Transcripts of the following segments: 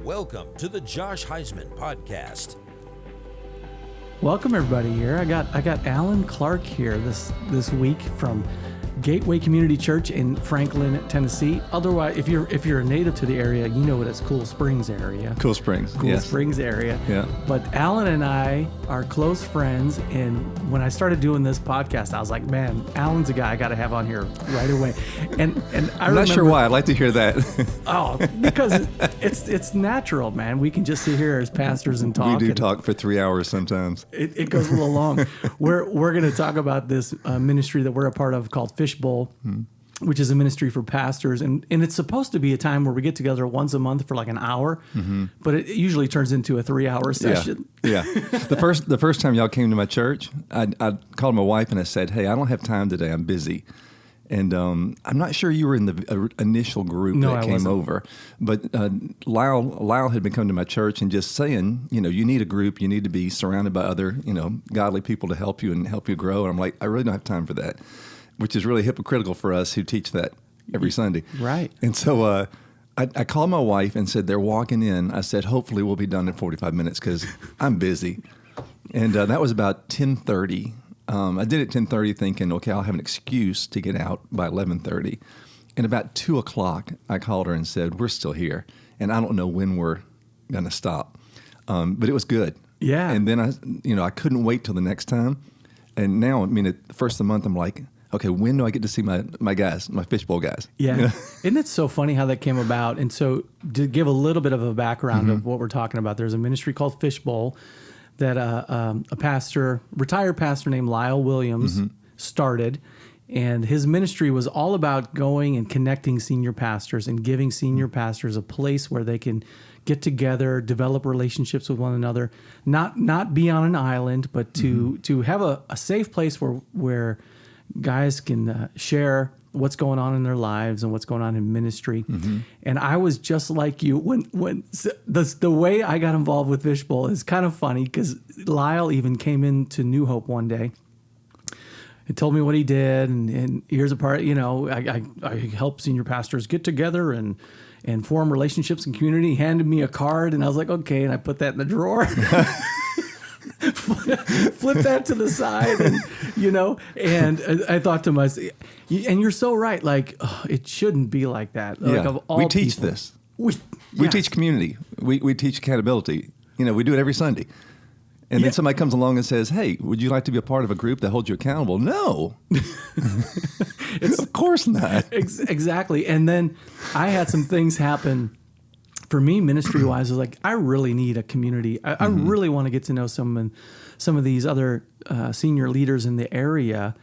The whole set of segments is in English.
Welcome to the Josh Huisman Podcast. Welcome everybody here. I got Alan Clark here this week from Gateway Community Church in Franklin, Tennessee. Otherwise, if you're a native to the area, you know it as Cool Springs area. Cool Springs. Springs area. Yeah. But Alan and I are close friends, and when I started doing this podcast, I was like, man, Alan's a guy I got to have on here right away. And I'm not sure why. I'd like to hear that. Because it's natural, man. We can just sit here as pastors and talk. We do talk for 3 hours sometimes. It goes a little long. We're going to talk about this ministry that we're a part of called Fishbowl, which is a ministry for pastors. And it's supposed to be a time where we get together once a month for like an hour, but it usually turns into a 3-hour session. Yeah. The first time y'all came to my church, I called my wife and I said, hey, I don't have time today. I'm busy. And I'm not sure you were in the initial group that came over, but Lyle had been coming to my church and just saying, you need a group, you need to be surrounded by other, godly people to help you and help you grow. And I'm like, I really don't have time for that, which is really hypocritical for us who teach that every Sunday. Right. And so I called my wife and said, they're walking in. I said, hopefully we'll be done in 45 minutes because I'm busy. And that was about 10:30. I did it at 10:30 thinking, okay, I'll have an excuse to get out by 11:30. And about 2 o'clock, I called her and said, we're still here. And I don't know when we're going to stop. But it was good. Yeah. And then I couldn't wait till the next time. And now, at the first of the month, I'm like, okay, when do I get to see my guys, my Fishbowl guys? Yeah. Isn't it so funny how that came about? And so to give a little bit of a background of what we're talking about, there's a ministry called Fishbowl that a retired pastor named Lyle Williams started. And his ministry was all about going and connecting senior pastors and giving senior pastors a place where they can get together, develop relationships with one another, not be on an island, but to have a safe place where guys can share what's going on in their lives and what's going on in ministry. And I was just like you when the way I got involved with Fishbowl is kind of funny because Lyle even came into New Hope one day and told me what he did. And here's a part, I help senior pastors get together and form relationships in community. He handed me a card and I was like, okay. And I put that in the drawer. Flip that to the side, and I thought to myself, and you're so right. Like, it shouldn't be like that. Like, yeah, of all we teach people, this. We teach community. We teach accountability. We do it every Sunday. And then somebody comes along and says, hey, would you like to be a part of a group that holds you accountable? No. Of course not. Exactly. And then I had some things happen for me, ministry-wise. I was like, I really need a community. I really want to get to know some of these other senior leaders in the area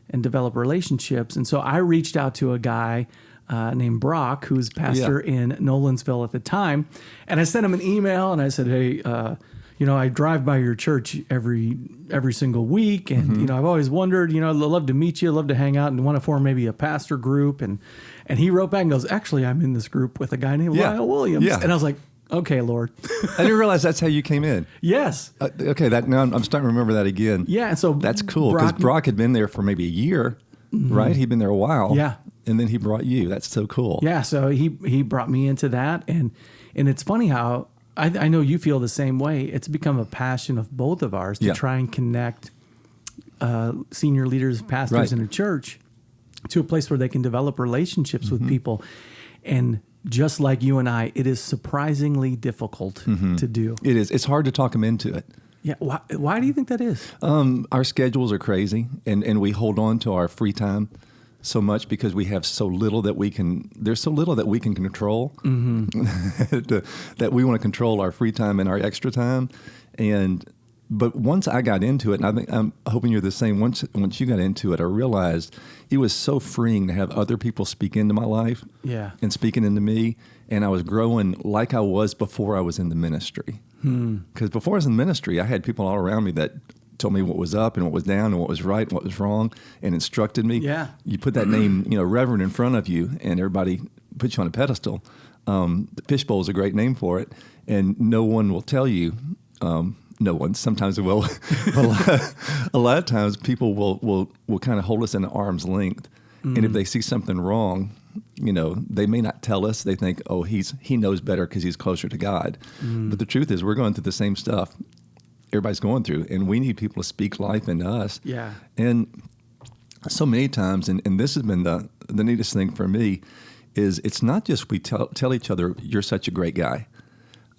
and develop relationships. And so I reached out to a guy named Brock, who's pastor in Nolensville at the time. And I sent him an email and I said, hey, I drive by your church every single week. And, I've always wondered, I'd love to meet you, love to hang out and want to form maybe a pastor group. And he wrote back and goes, actually, I'm in this group with a guy named Lyle Williams. Yeah. And I was like, okay, Lord. I didn't realize that's how you came in. Yes. Okay, now I'm starting to remember that again. Yeah, and so that's cool because Brock had been there for maybe a year, right? He'd been there a while. Yeah. And then he brought you. That's so cool. Yeah, so he brought me into that. And it's funny how I know you feel the same way. It's become a passion of both of ours to try and connect senior leaders, pastors in a church to a place where they can develop relationships with people. And just like you and I, it is surprisingly difficult to do. It is. It's hard to talk them into it. Yeah. Why do you think that is? Our schedules are crazy, and we hold on to our free time so much because we have so little that we can. There's so little that we can control that we want to control our free time and our extra time. But once I got into it, and I think I'm hoping you're the same. Once you got into it, I realized it was so freeing to have other people speak into my life, and speaking into me, and I was growing like I was before I was in the ministry. Because before I was in the ministry, I had people all around me that told me what was up and what was down and what was right and what was wrong, and instructed me. Yeah, you put that name, Reverend, in front of you, and everybody puts you on a pedestal. The Fishbowl is a great name for it, and no one will tell you. No one. Sometimes they will. A lot of times people will kind of hold us in arm's length. And if they see something wrong, they may not tell us. They think, oh, he knows better because he's closer to God. But the truth is, we're going through the same stuff everybody's going through, and we need people to speak life into us. Yeah. And so many times, and this has been the neatest thing for me, is it's not just we tell each other, you're such a great guy.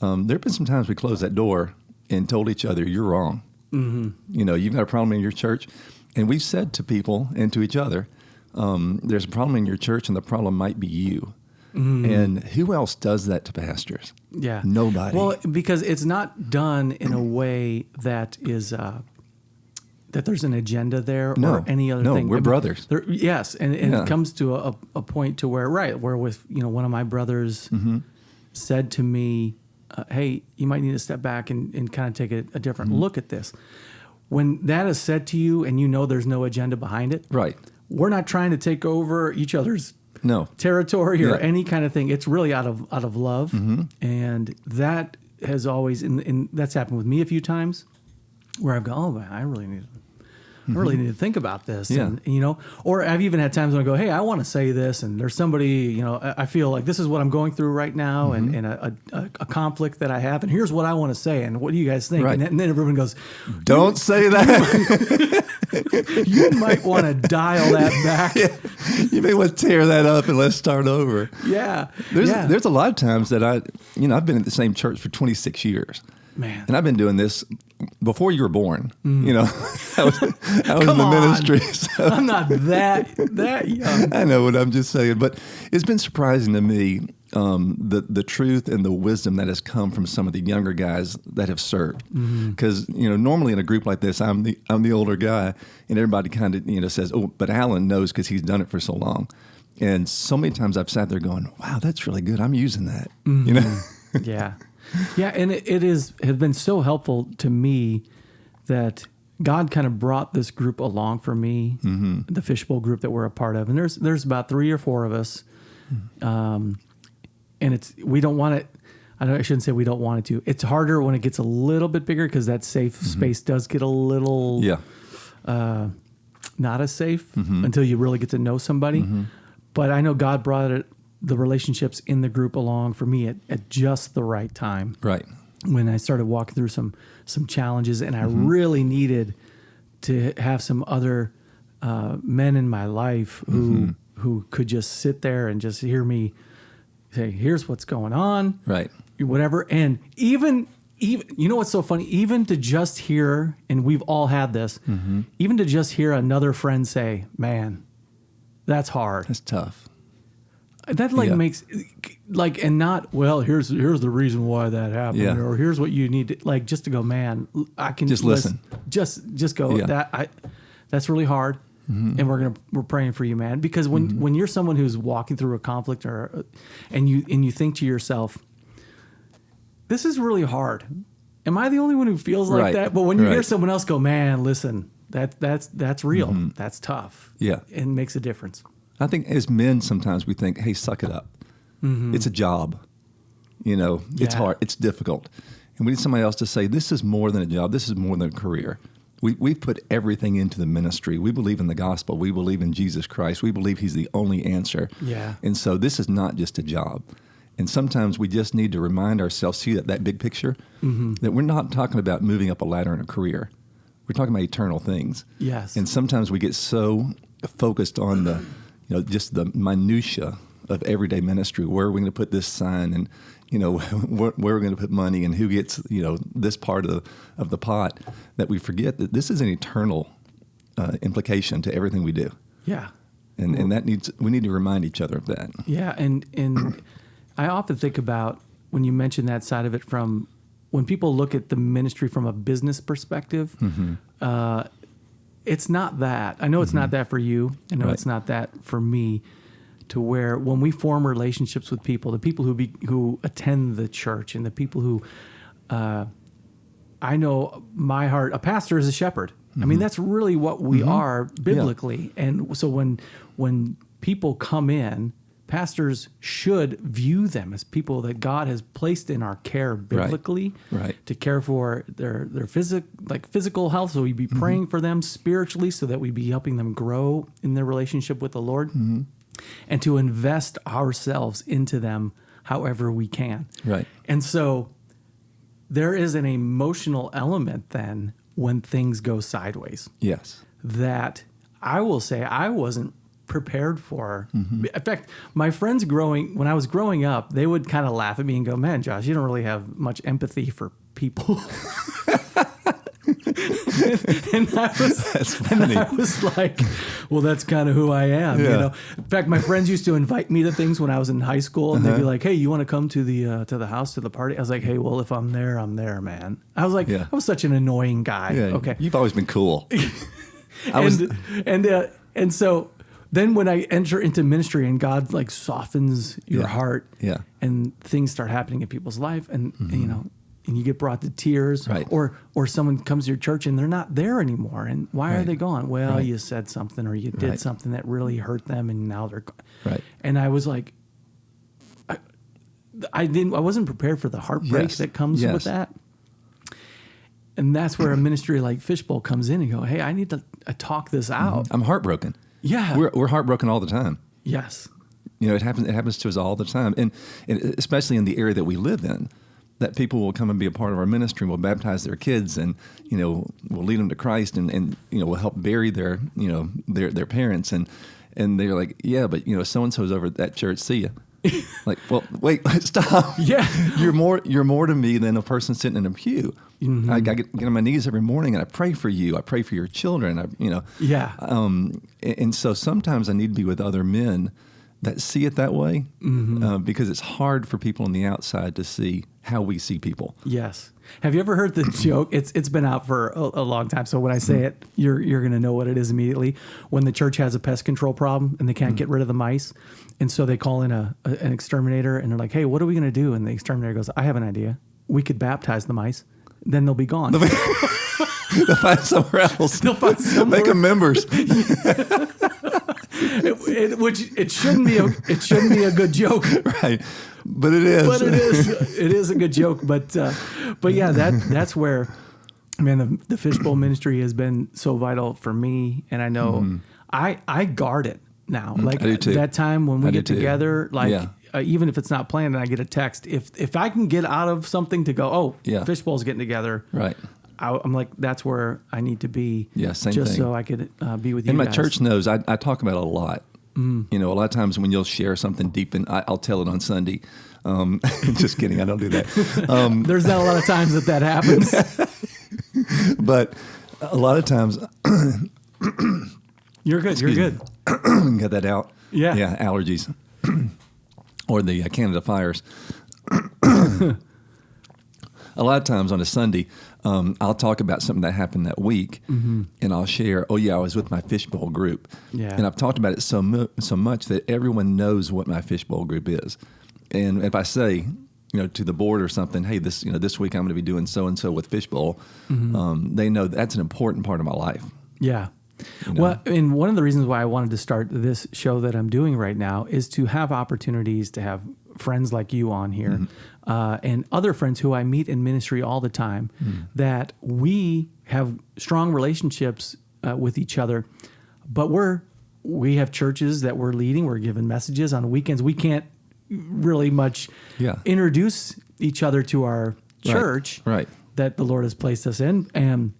There have been some times we closed that door and told each other, you're wrong. You've got a problem in your church. And we've said to people and to each other, there's a problem in your church, and the problem might be you. And who else does that to pastors? Yeah. Nobody. Well, because it's not done in a way that is that there's an agenda there or any other thing. No, we're brothers. Yes, and it comes to a point to where with one of my brothers said to me, hey, you might need to step back and kind of take a different look at this. When that is said to you and there's no agenda behind it, right? We're not trying to take over each other's territory or any kind of thing. It's really out of love, and that has always and that's happened with me a few times where I've gone, oh man, I really need to think about this, and or I've even had times when I go, hey, I want to say this, and there's somebody, I feel like this is what I'm going through right now, and a conflict that I have, and here's what I want to say, and what do you guys think? Right. And then everyone goes, don't say that. You might want to dial that back. You may want to tear that up and let's start over. Yeah. There's a lot of times that I've been at the same church for 26 years. Man. And I've been doing this before you were born. I was in the ministry. So. I'm not that young. I know what I'm just saying, but it's been surprising to me the truth and the wisdom that has come from some of the younger guys that have served. Because normally in a group like this, I'm the older guy, and everybody kind of says, "Oh, but Alan knows because he's done it for so long." And so many times I've sat there going, "Wow, that's really good. I'm using that." Yeah. Yeah, and it has been so helpful to me that God kind of brought this group along for me, the Fishbowl group that we're a part of. And there's about 3 or 4 of us, and we don't want it. I shouldn't say we don't want it to. It's harder when it gets a little bit bigger because that safe space does get a little not as safe until you really get to know somebody. But I know God brought the relationships in the group along for me at just the right time. Right. When I started walking through some challenges, and I really needed to have some other men in my life who could just sit there and just hear me say, here's what's going on. Right. Whatever. And even what's so funny, even to just hear, and we've all had this, even to just hear another friend say, man, that's hard. That's tough. That makes and not, well, here's the reason why that happened, or here's what you need to just to go, man, I can just listen. Just go, that's really hard. And we're praying for you, man, because when you're someone who's walking through a conflict and you think to yourself, this is really hard. Am I the only one who feels like that? But when you hear someone else go, man, listen, that's real. That's tough. Yeah. It makes a difference. I think as men, sometimes we think, hey, suck it up. It's a job. It's hard. It's difficult. And we need somebody else to say, this is more than a job. This is more than a career. We've put everything into the ministry. We believe in the gospel. We believe in Jesus Christ. We believe he's the only answer. Yeah. And so this is not just a job. And sometimes we just need to remind ourselves, see that big picture, that we're not talking about moving up a ladder in a career. We're talking about eternal things. Yes. And sometimes we get so focused on the just the minutia of everyday ministry. Where are we going to put this sign, and where we're going to put money, and who gets this part of the pot, that we forget that this is an eternal implication to everything we do. Yeah, and we need to remind each other of that. Yeah, and I often think about when you mention that side of it, from when people look at the ministry from a business perspective. It's not that. I know it's not that for you. I know it's not that for me, to where when we form relationships with people, the people who attend the church, and the people who, I know my heart, a pastor is a shepherd. I mean, that's really what we are biblically. Yeah. And so when people come in, pastors should view them as people that God has placed in our care biblically, to care for their physical health. So we'd be praying for them spiritually, so that we'd be helping them grow in their relationship with the Lord. and to invest ourselves into them however we can. Right. And so there is an emotional element then when things go sideways Yes. that I will say I wasn't prepared for. Mm-hmm. In fact, my friends when I was growing up, they would kind of laugh at me and go, "Man, Josh, you don't really have much empathy for people." and I was like, well, that's kind of who I am, Yeah. you know. In fact, my friends used to invite me to things when I was in high school, and they'd be like, "Hey, you want to come to the house, to the party?" I was like, "Hey, well, if I'm there, I'm there, man." I was like, Yeah. I was such an annoying guy. Yeah. Okay, You've always been cool. and so then when I enter into ministry and God like softens your Yeah. heart, Yeah. and things start happening in people's life, and you know, and you get brought to tears, Right. or someone comes to your church and they're not there anymore, and why are Right. they gone? Well, Right. you said something or you did Right. something that really hurt them, and now they're gone. Right. And I was like, I wasn't prepared for the heartbreak Yes. that comes Yes. with that. And that's where a ministry like Fishbowl comes in and go, "Hey, I need to talk this out." I'm heartbroken. Yeah. We're heartbroken all the time. Yes. You know, it happens to us all the time. And especially in the area that we live in, that people will come and be a part of our ministry, will baptize their kids, and, you know, we'll lead them to Christ, and you know, we'll help bury their, you know, their parents. And they're like, "Yeah, but, you know, so-and-so's over at that church. See ya." Like, well, wait, stop. Yeah. You're more to me than a person sitting in a pew. Mm-hmm. I get on my knees every morning and I pray for you. I pray for your children. Yeah. And so sometimes I need to be with other men that see it that way, because it's hard for people on the outside to see how we see people. Yes. Have you ever heard the joke? It's been out for a long time. So when I say it, you're going to know what it is immediately. When the church has a pest control problem and they can't get rid of the mice, and so they call in an exterminator, and they're like, "Hey, what are we going to do?" And the exterminator goes, "I have an idea. We could baptize the mice. Then they'll be gone." They'll find somewhere else. They'll find somewhere. Make them members. Which it shouldn't be a good joke, Right. But it is. but it is a good joke. But yeah, that's where, man, the Fishbowl ministry has been so vital for me, and I know I guard it now. Like I do too. that time when we I do get too. together, like Yeah. even if it's not planned, and I get a text, if I can get out of something to go, "Oh, Yeah. Fishbowl's getting together," Right. I'm like, that's where I need to be. Yeah, same just thing. so I could be with you. And my guys. church knows I talk about it a lot. You know, a lot of times when you'll share something deep, and I'll tell it on Sunday. Just kidding, I don't do that. There's not a lot of times that happens. But a lot of times, You're good. You're good. get that out. Yeah. Yeah, allergies or the Canada fires. A lot of times on a Sunday, I'll talk about something that happened that week, and I'll share, "Oh yeah, I was with my Fishbowl group." Yeah. And I've talked about it so much that everyone knows what my Fishbowl group is. And if I say, you know, to the board or something, "Hey, this week I'm going to be doing so and so with Fishbowl," they know that's an important part of my life. Yeah. You know? Well, and one of the reasons why I wanted to start this show that I'm doing right now is to have opportunities to have friends like you on here, and other friends who I meet in ministry all the time, that we have strong relationships with each other, but we have churches that we're leading. We're giving messages on weekends. We can't really much introduce each other to our church Right. that the Lord has placed us in.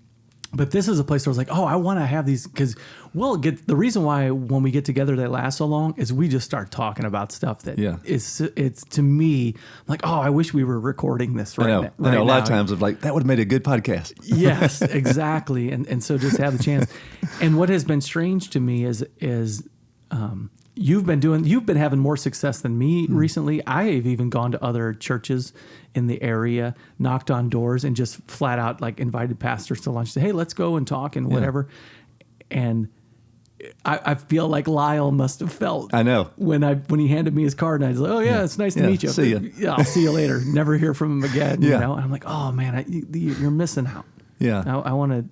But this is a place where I was like, "Oh, I want to have these," because the reason why when we get together they last so long is we just start talking about stuff that it's to me like, "Oh, I wish we were recording this right now." I know. A lot of times of like, that would have made a good podcast. Yes, exactly. And so just have the chance. And what has been strange to me is you've been having more success than me recently. I have even gone to other churches in the area, knocked on doors, and just flat out like invited pastors to lunch. Say, "Hey, let's go and talk and whatever." And I feel like Lyle must have felt. I know. when he handed me his card, and I was like, "Oh yeah, it's nice to meet you. See ya." Yeah, I'll see you later. Never hear from him again. Yeah. You know, and I'm like, "Oh man, you're missing out." Yeah. I want to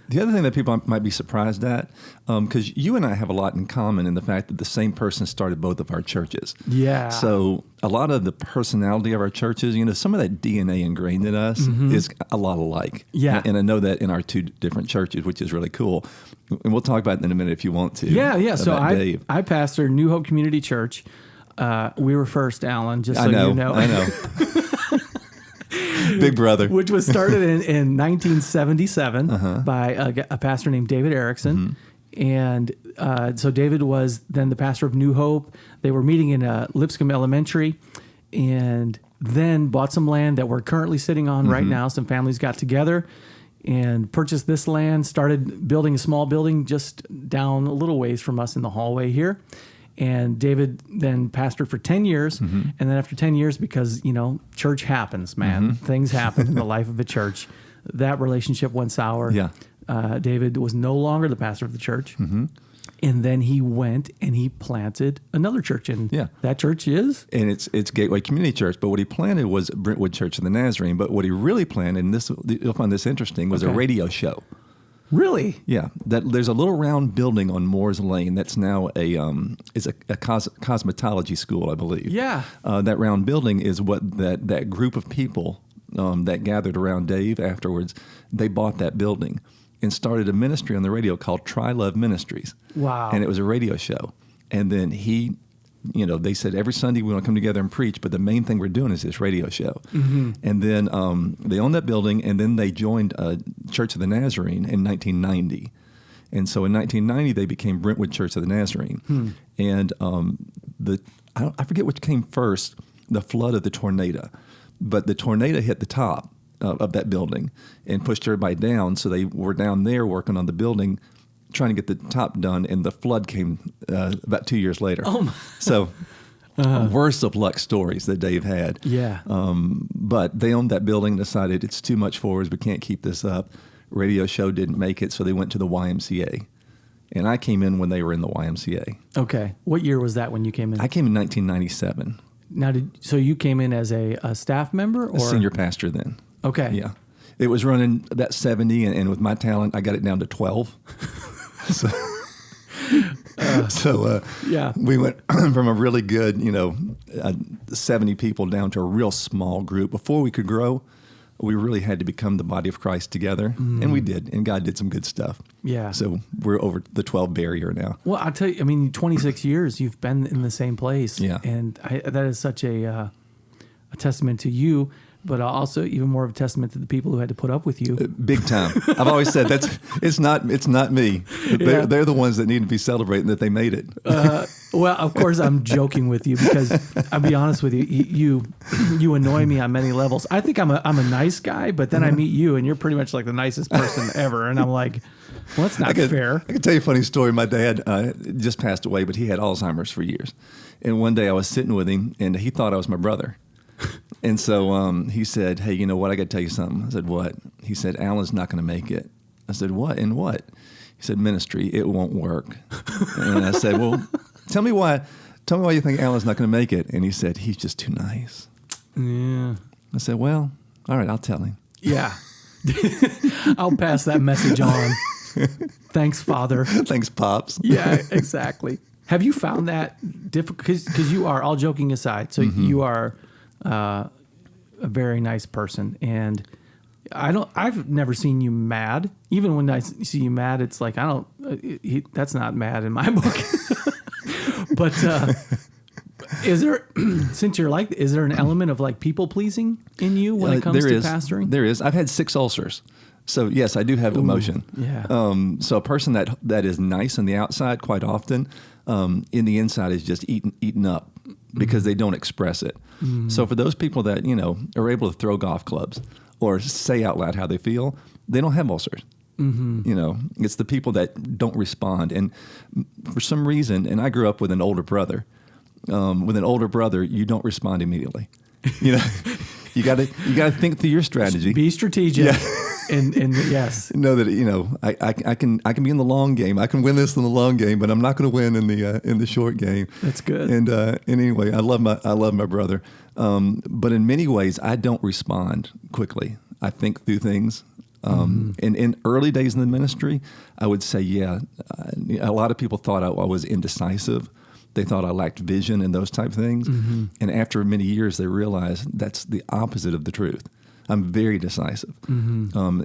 The other thing that people might be surprised at, because you and I have a lot in common in the fact that the same person started both of our churches. Yeah. So a lot of the personality of our churches, some of that DNA ingrained in us is a lot alike. Yeah. And I know that in our two different churches, which is really cool. And we'll talk about it in a minute if you want to. Yeah. So Dave. I pastor New Hope Community Church. We were first, Alan, just so I you know. I know. Big brother. Which was started in 1977 by a pastor named David Erickson. And so David was then the pastor of New Hope. They were meeting in Lipscomb Elementary and then bought some land that we're currently sitting on right now. Some families got together and purchased this land, started building a small building just down a little ways from us in the hallway here. And David then pastored for 10 years. And then after 10 years, because, church happens, man. Things happen in the life of a church. That relationship went sour. Yeah. David was no longer the pastor of the church. And then he went and he planted another church. And that church is? And it's Gateway Community Church. But what he planted was Brentwood Church of the Nazarene. But what he really planted, and you'll find this interesting, was a radio show. Really? Yeah, there's a little round building on Moores Lane that's now a cosmetology school, I believe. Yeah. That round building is what that group of people that gathered around Dave afterwards, they bought that building and started a ministry on the radio called Try Love Ministries. Wow. And it was a radio show. And then they said every Sunday we want to come together and preach, but the main thing we're doing is this radio show. And then they owned that building, and then they joined Church of the Nazarene in 1990. And so in 1990, they became Brentwood Church of the Nazarene. And I forget which came first, the flood or the tornado. But the tornado hit the top of that building and pushed everybody down. So they were down there working on the building, trying to get the top done, and the flood came about 2 years later. Oh my. So worst of luck stories that Dave had. Yeah. But they owned that building, decided it's too much for us, we can't keep this up. Radio show didn't make it, so they went to the YMCA. And I came in when they were in the YMCA. Okay. What year was that when you came in? I came in 1997. Now, so you came in as a staff member? Or? A senior pastor then. Okay. Yeah. It was running about 70, and with my talent, I got it down to 12. We went from a really good, 70 people down to a real small group. Before we could grow, we really had to become the body of Christ together, and we did, and God did some good stuff. Yeah. So we're over the 12 barrier now. Well, I'll tell you, 26 years you've been in the same place. Yeah. And that is such a testament to you, but also even more of a testament to the people who had to put up with you. Big time. I've always said it's not me. They're the ones that need to be celebrating that they made it. Well, of course I'm joking with you because I'll be honest with you, you annoy me on many levels. I think I'm a nice guy, but then I meet you and you're pretty much like the nicest person ever, and I'm like, well, that's not fair. I can tell you a funny story. My dad just passed away, but he had Alzheimer's for years. And one day I was sitting with him, and he thought I was my brother. And so he said, hey, you know what? I got to tell you something. I said, what? He said, Alan's not going to make it. I said, what? And what? He said, ministry. It won't work. And I said, well, tell me why you think Alan's not going to make it. And he said, he's just too nice. Yeah. I said, well, all right, I'll tell him. Yeah. I'll pass that message on. Thanks, Father. Thanks, Pops. Yeah, exactly. Have you found that difficult? Because you are, all joking aside, so you are a very nice person, and I've never seen you mad. Even when I see you mad, it's like that's not mad in my book. But is there, since you're like, is there an element of like people pleasing in you when it comes to pastoring? There is. I've had 6 ulcers. So yes, I do have emotion. Yeah. So a person that is nice on the outside quite often, in the inside is just eaten up because they don't express it. So for those people that, are able to throw golf clubs or say out loud how they feel, they don't have ulcers. It's the people that don't respond. And for some reason, and I grew up with an older brother. With an older brother, you don't respond immediately. You got to think through your strategy. Be strategic. Yeah. And yes, know that I can be in the long game. I can win this in the long game, but I'm not going to win in the short game. That's good. And anyway, I love my brother, but in many ways I don't respond quickly. I think through things. In early days in the ministry, I would say, a lot of people thought I was indecisive. They thought I lacked vision and those type of things. And after many years, they realized that's the opposite of the truth. I'm very decisive.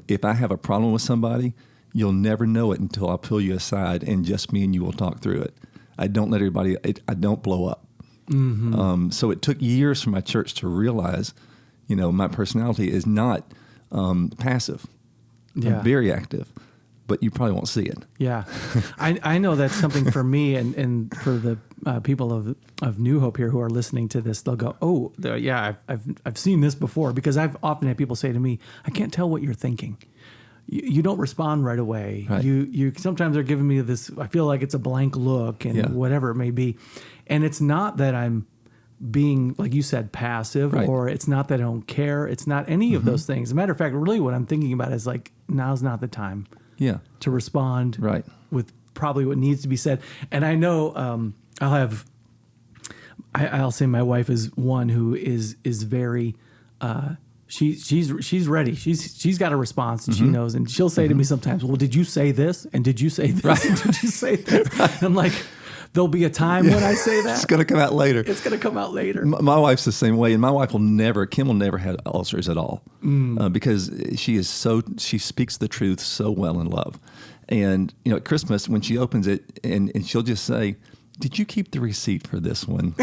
If I have a problem with somebody, you'll never know it until I'll pull you aside and just me and you will talk through it. I don't let everybody, I don't blow up. So it took years for my church to realize, my personality is not passive. I'm very active, but you probably won't see it. Yeah. I know that's something for me and for the people of New Hope here who are listening to this, they'll go, oh, yeah, I've seen this before, because I've often had people say to me, I can't tell what you're thinking. You don't respond right away. Right. You sometimes are giving me this, I feel like it's a blank look and whatever it may be. And it's not that I'm being, like you said, passive, or it's not that I don't care. It's not any of those things. As a matter of fact, really what I'm thinking about is like, now's not the time to respond with probably what needs to be said. And I know I'll say my wife is one who is very, she's ready. She's got a response and she knows, and she'll say to me sometimes, well, did you say this? And did you say this? And did you say this? And I'm like, there'll be a time when I say that. It's going to come out later. It's going to come out later. My wife's the same way, and my wife Kim will never have ulcers at all, because she speaks the truth so well in love. And at Christmas, when she opens it, and she'll just say, "Did you keep the receipt for this one?"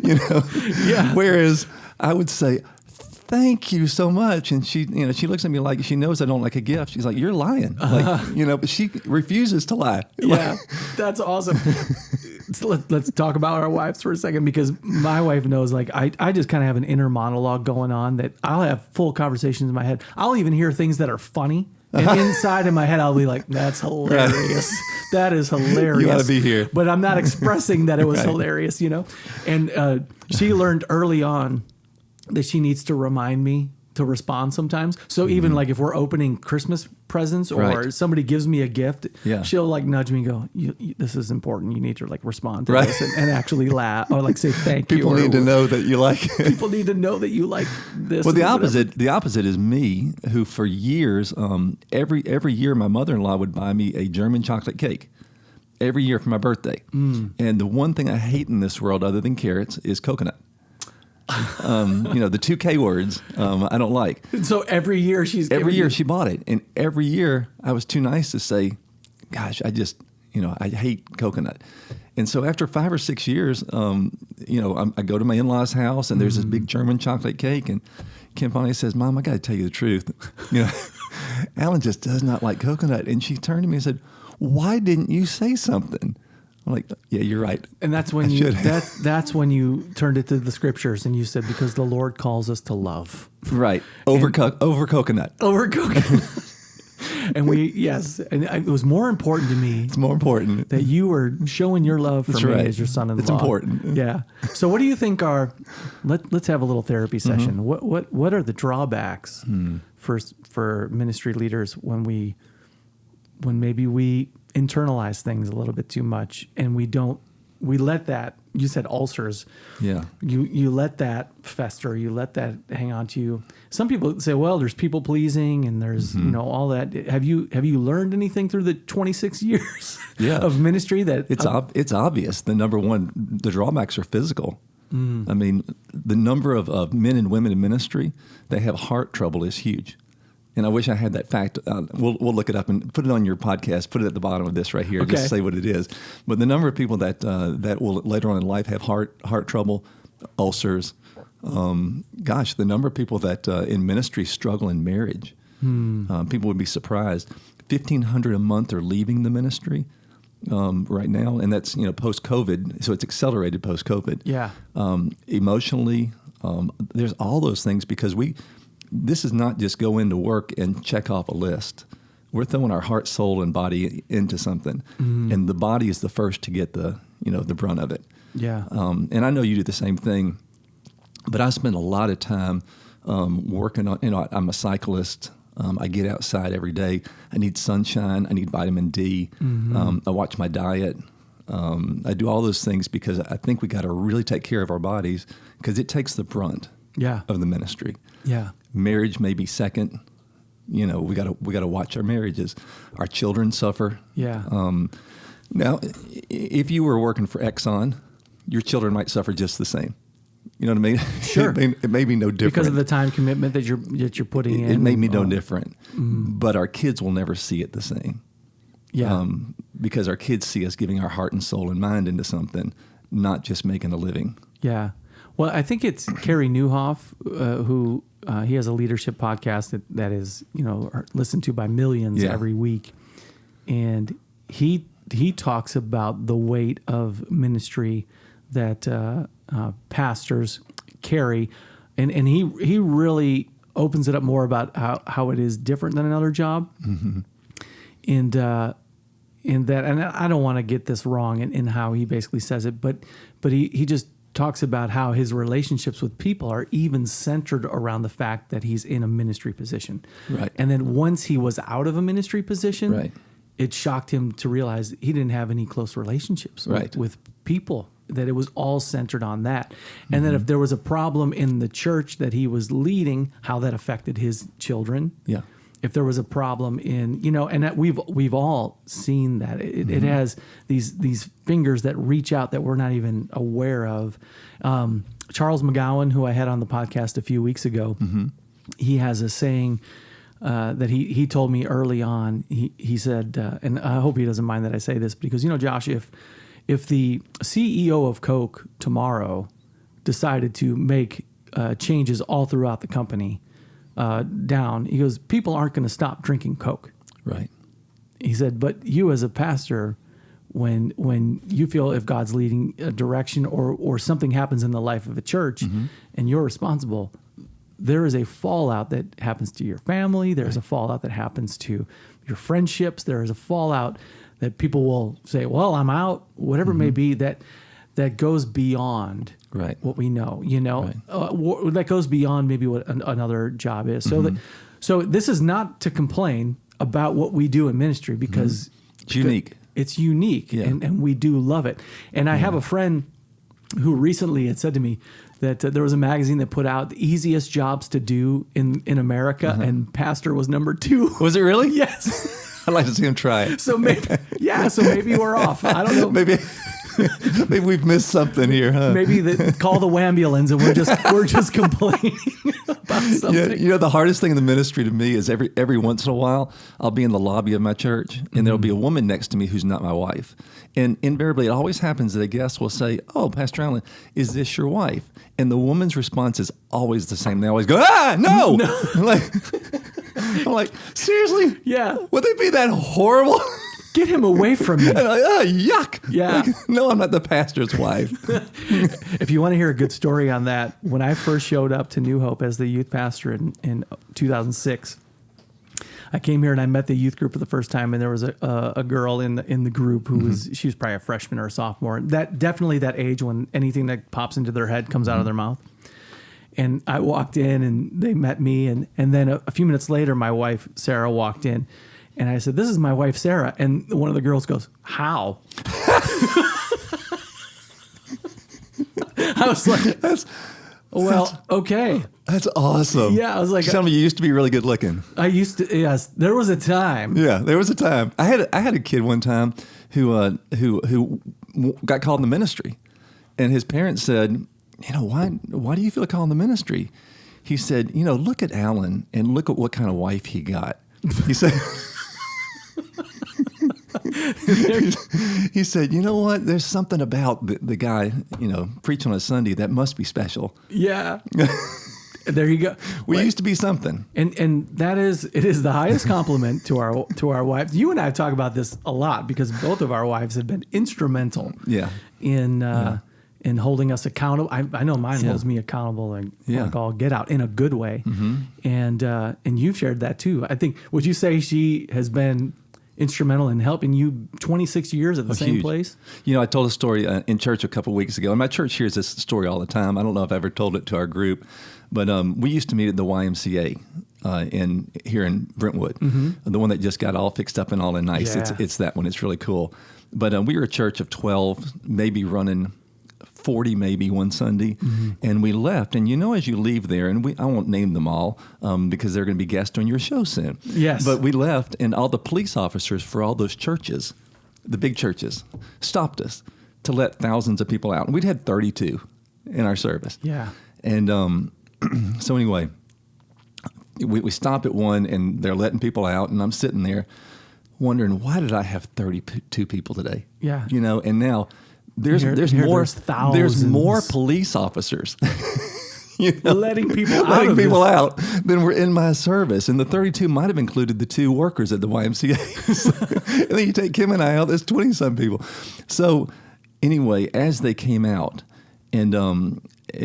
Yeah. Whereas I would say, thank you so much. And she looks at me like she knows I don't like a gift. She's like, you're lying. But she refuses to lie. Yeah, that's awesome. So let's talk about our wives for a second, because my wife knows, like, I just kind of have an inner monologue going on that I'll have full conversations in my head. I'll even hear things that are funny. And inside in my head, I'll be like, that's hilarious. That is hilarious. You ought to be here. But I'm not expressing that it was hilarious, And she learned early on that she needs to remind me to respond sometimes. So even like if we're opening Christmas presents or somebody gives me a gift, she'll like nudge me and go, this is important. You need to like respond to this and actually laugh or like say thank you. People need to know that you like it. People need to know that you like this. Well, the opposite is me, who for years, every year my mother-in-law would buy me a German chocolate cake. Every year for my birthday. And the one thing I hate in this world other than carrots is coconut. The two K words I don't like. So every year she bought it, and every year I was too nice to say, "Gosh, I just I hate coconut." And so after 5 or 6 years, I go to my in-laws' house, and there's this big German chocolate cake, and Kim finally says, "Mom, I got to tell you the truth. Alan just does not like coconut." And she turned to me and said, "Why didn't you say something?" I'm like, yeah, you're right. And that's when that's when you turned it to the scriptures and you said, because the Lord calls us to love. Right. Over coconut. Over coconut. And it was more important to me. It's more important that you were showing your love for me as your son-in-law. It's important. Yeah. So what do you think are, let's have a little therapy session. What are the drawbacks for ministry leaders when maybe we internalize things a little bit too much and we let that, you said ulcers. Yeah. You let that fester, you let that hang on to you. Some people say, well, there's people pleasing and there's, all that. Have you learned anything through the 26 years of ministry that it's obvious? The drawbacks are physical. I mean, the number of men and women in ministry that have heart trouble is huge. And I wish I had that fact. We'll look it up and put it on your podcast. Put it at the bottom of this right here. Okay. Just say what it is. But the number of people that will later on in life have heart trouble, ulcers. The number of people that in ministry struggle in marriage. People would be surprised. 1,500 a month are leaving the ministry right now, and that's post-COVID. So it's accelerated post-COVID. Yeah. Emotionally, there's all those things because this is not just go into work and check off a list. We're throwing our heart, soul, and body into something, and the body is the first to get the brunt of it. Yeah. And I know you do the same thing, but I spend a lot of time working on. I'm a cyclist. I get outside every day. I need sunshine. I need vitamin D. I watch my diet. I do all those things because I think we got to really take care of our bodies because it takes the brunt of the ministry. Yeah. Marriage may be second. We got to watch our marriages. Our children suffer. Yeah. Now, if you were working for Exxon, your children might suffer just the same. You know what I mean? Sure. It may be no different because of the time commitment that you're putting in. It may be no different, but our kids will never see it the same. Yeah. Because our kids see us giving our heart and soul and mind into something, not just making a living. Yeah. Well, I think it's Carey Nieuwhof, who he has a leadership podcast that is, listened to by millions every week. And he talks about the weight of ministry that pastors carry. And he really opens it up more about how it is different than another job. Mm-hmm. And I don't want to get this wrong in how he basically says it, but he just talks about how his relationships with people are even centered around the fact that he's in a ministry position. Right. And then once he was out of a ministry position, right. it shocked him to realize he didn't have any close relationships with people, that it was all centered on that. And then if there was a problem in the church that he was leading, how that affected his children. Yeah. If there was a problem in, and that we've all seen that it has these fingers that reach out that we're not even aware of. Charles McGowan, who I had on the podcast a few weeks ago, he has a saying that he told me early on. He said, and I hope he doesn't mind that I say this, because Josh, if the CEO of Coke tomorrow decided to make changes all throughout the company. Down. He goes, people aren't going to stop drinking Coke. Right. He said, but you as a pastor, when you feel if God's leading a direction or something happens in the life of a church and you're responsible, there is a fallout that happens to your family. There's a fallout that happens to your friendships. There is a fallout that people will say, well, I'm out, whatever it may be, that goes beyond what we know, right. That goes beyond maybe what another job is. So this is not to complain about what we do in ministry, because it's unique. It's unique, and we do love it. And I have a friend who recently had said to me that there was a magazine that put out the easiest jobs to do in America, and pastor was number 2. Was it really? Yes. I'd like to see him try it. So maybe we're off. I don't know. Maybe we've missed something here, huh? Maybe call the wambulance and we're just complaining about something. Yeah, the hardest thing in the ministry to me is every once in a while I'll be in the lobby of my church and there'll be a woman next to me who's not my wife. And invariably it always happens that a guest will say, "Oh, Pastor Allen, is this your wife?" And the woman's response is always the same. They always go, no. I'm like, seriously? Yeah. Would they be that horrible? Get him away from me. Yuck. Yeah. No, I'm not the pastor's wife. If you want to hear a good story on that, when I first showed up to New Hope as the youth pastor in 2006, I came here and I met the youth group for the first time, and there was a girl in the group who she was probably a freshman or a sophomore. Definitely that age when anything that pops into their head comes out of their mouth. And I walked in and they met me, and then a few minutes later, my wife Sarah walked in. And I said, "This is my wife, Sarah." And one of the girls goes, "How?" I was like, okay. That's awesome. Yeah, I was like, tell me, you used to be really good looking. I used to, yes. There was a time. Yeah, there was a time. I had a kid one time who got called in the ministry, and his parents said, why do you feel called in the ministry? He said, look at Alan and look at what kind of wife he got. He said. He said, "You know what? There's something about the guy, preaching on a Sunday that must be special." Yeah. There you go. We used to be something, and it is the highest compliment to our wives. You and I talk about this a lot because both of our wives have been instrumental. In holding us accountable. I know mine holds me accountable, like all get out in a good way. And you've shared that too. I think, would you say she has been instrumental in helping you 26 years at the same place? I told a story in church a couple of weeks ago, and my church hears this story all the time. I don't know if I ever told it to our group, but we used to meet at the YMCA here in Brentwood, the one that just got all fixed up and all in nice. Yeah. It's that one. It's really cool. But we were a church of 12, maybe running 40 maybe one Sunday, and we left. And as you leave there, and I won't name them all because they're going to be guests on your show soon. Yes. But we left, and all the police officers for all those churches, the big churches, stopped us to let thousands of people out. And we'd had 32 in our service. Yeah. And so anyway, we stop at one, and they're letting people out, and I'm sitting there wondering, why did I have 32 people today? Yeah. And now there's more police officers letting people out than were in my service. And the 32 might have included the 2 workers at the YMCA. And then you take Kim and I out, there's 20-some people. So anyway, as they came out, and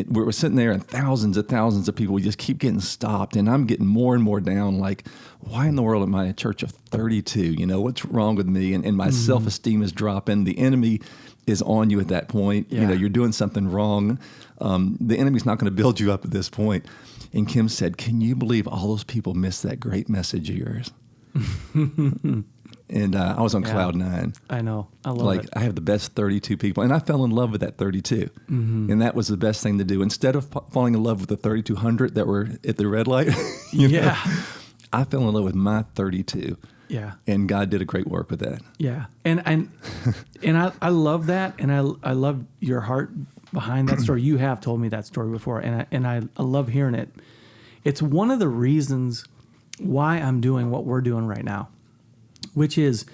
we were sitting there, and thousands of people, we just keep getting stopped, and I'm getting more and more down, like, why in the world am I a church of 32? What's wrong with me? And my self-esteem is dropping. The enemy is on you at that point. Yeah. You're doing something wrong. The enemy's not going to build you up at this point. And Kim said, can you believe all those people missed that great message of yours? And I was on cloud 9. I know. I love it. I have the best 32 people. And I fell in love with that 32. And that was the best thing to do. Instead of falling in love with the 3,200 that were at the red light, I fell in love with my 32. Yeah. And God did a great work with that. Yeah. And I love that. And I love your heart behind that story. You have told me that story before. And I love hearing it. It's one of the reasons why I'm doing what we're doing right now, which is